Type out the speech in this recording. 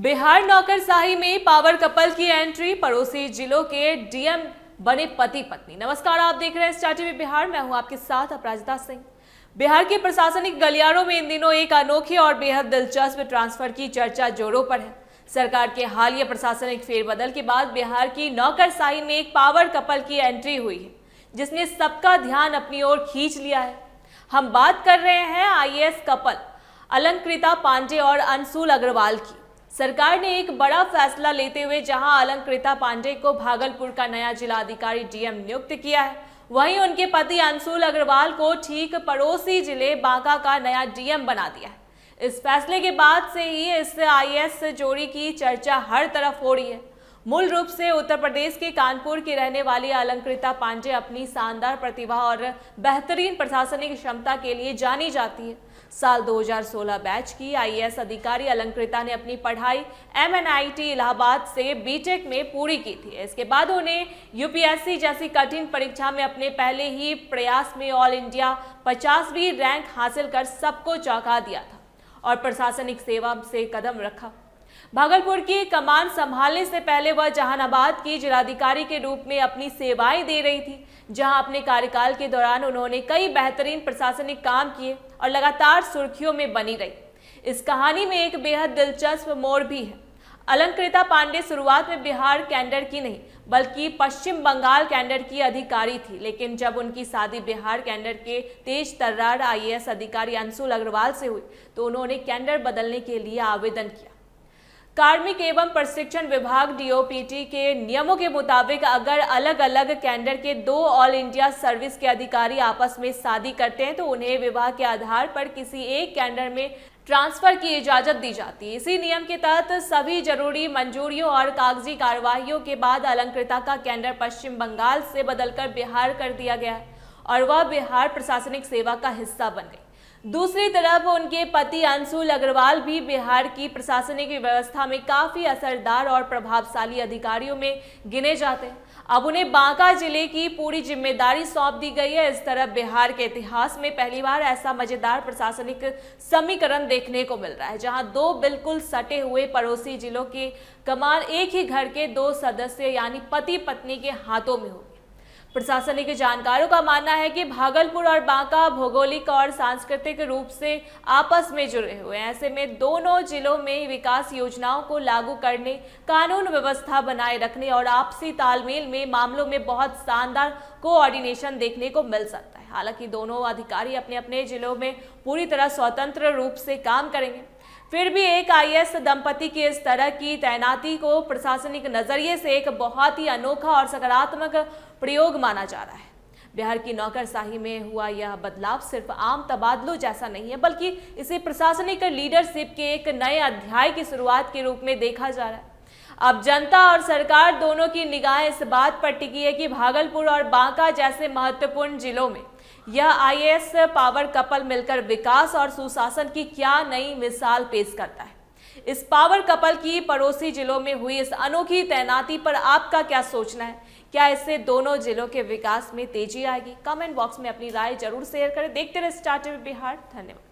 बिहार नौकरशाही में power couple की एंट्री, पड़ोसी जिलों के डीएम बने पति पत्नी। नमस्कार, आप देख रहे हैं स्टार टीवी बिहार। मैं हूं आपके साथ अपराजिता सिंह। बिहार के प्रशासनिक गलियारों में इन दिनों एक अनोखी और बेहद दिलचस्प ट्रांसफर की चर्चा जोरों पर है। सरकार के हालिया प्रशासनिक फेरबदल के बाद बिहार की नौकरशाही में एक पावर कपल की एंट्री हुई है, जिसने सबका ध्यान अपनी ओर खींच लिया है। हम बात कर रहे हैं आईएएस कपल अलंकृता पांडे और अंशुल अग्रवाल की। सरकार ने एक बड़ा फैसला लेते हुए जहां अलंकृता पांडे को भागलपुर का नया जिलाधिकारी डीएम नियुक्त किया है, वहीं उनके पति अंशुल अग्रवाल को ठीक पड़ोसी जिले बांका का नया डीएम बना दिया है। इस फैसले के बाद से ही इस आईएएस जोड़ी की चर्चा हर तरफ हो रही है। मूल रूप से उत्तर प्रदेश के कानपुर की रहने वाली अलंकृता पांडे अपनी शानदार प्रतिभा और बेहतरीन प्रशासनिक क्षमता के लिए जानी जाती है। साल 2016 बैच की आईएएस अधिकारी अलंकृता ने अपनी पढ़ाई एमएनआईटी इलाहाबाद से बीटेक में पूरी की थी। इसके बाद उन्हें यूपीएससी जैसी कठिन परीक्षा में अपने पहले ही प्रयास में ऑल इंडिया 50वीं रैंक हासिल कर सबको चौंका दिया था और प्रशासनिक सेवा से कदम रखा। भागलपुर की कमान संभालने से पहले वह जहानाबाद की जिलाधिकारी के रूप में अपनी सेवाएं दे रही थी, जहां अपने कार्यकाल के दौरान उन्होंने कई बेहतरीन प्रशासनिक काम किए और लगातार सुर्खियों में बनी रही। इस कहानी में एक बेहद दिलचस्प मोड़ भी है। अलंकृता पांडे शुरुआत में बिहार कैडर की नहीं बल्कि पश्चिम बंगाल कैडर की अधिकारी थी, लेकिन जब उनकी शादी बिहार कैडर के तेज तर्रार आईएएस अधिकारी अंशुल अग्रवाल से हुई तो उन्होंने कैडर बदलने के लिए आवेदन किया। कार्मिक एवं प्रशिक्षण विभाग डीओपीटी के नियमों के मुताबिक अगर अलग अलग कैडर के दो ऑल इंडिया सर्विस के अधिकारी आपस में शादी करते हैं तो उन्हें विवाह के आधार पर किसी एक कैडर में ट्रांसफर की इजाजत दी जाती है। इसी नियम के तहत सभी जरूरी मंजूरियों और कागजी कार्यवाहियों के बाद अलंकृता का कैडर पश्चिम बंगाल से बदलकर बिहार कर दिया गया और वह बिहार प्रशासनिक सेवा का हिस्सा बन गई। दूसरी तरफ उनके पति अंशुल अग्रवाल भी बिहार की प्रशासनिक व्यवस्था में काफी असरदार और प्रभावशाली अधिकारियों में गिने जाते हैं। अब उन्हें बांका जिले की पूरी जिम्मेदारी सौंप दी गई है। इस तरह बिहार के इतिहास में पहली बार ऐसा मजेदार प्रशासनिक समीकरण देखने को मिल रहा है, जहां दो बिल्कुल सटे हुए पड़ोसी जिलों की कमान एक ही घर के दो सदस्य यानी पति पत्नी के हाथों में होगी। प्रशासनिक जानकारों का मानना है कि भागलपुर और बांका भौगोलिक और सांस्कृतिक रूप से आपस में जुड़े हुए हैं। ऐसे में दोनों जिलों में विकास योजनाओं को लागू करने, कानून व्यवस्था बनाए रखने और आपसी तालमेल में मामलों में बहुत शानदार कोऑर्डिनेशन देखने को मिल सकता है। हालांकि दोनों अधिकारी अपने अपने जिलों में पूरी तरह स्वतंत्र रूप से काम करेंगे, फिर भी एक आईएएस दंपति की इस तरह की तैनाती को प्रशासनिक नजरिए से एक बहुत ही अनोखा और सकारात्मक प्रयोग माना जा रहा है। बिहार की नौकरशाही में हुआ यह बदलाव सिर्फ आम तबादलों जैसा नहीं है, बल्कि इसे प्रशासनिक लीडरशिप के एक नए अध्याय की शुरुआत के रूप में देखा जा रहा है। अब जनता और सरकार दोनों की निगाहें इस बात पर टिकी है कि भागलपुर और बांका जैसे महत्वपूर्ण जिलों में यह आईएएस पावर कपल मिलकर विकास और सुशासन की क्या नई मिसाल पेश करता है। इस पावर कपल की पड़ोसी जिलों में हुई इस अनोखी तैनाती पर आपका क्या सोचना है? क्या इससे दोनों जिलों के विकास में तेजी आएगी? कमेंट बॉक्स में अपनी राय जरूर शेयर करें। देखते रहे स्टार टीवी बिहार। धन्यवाद।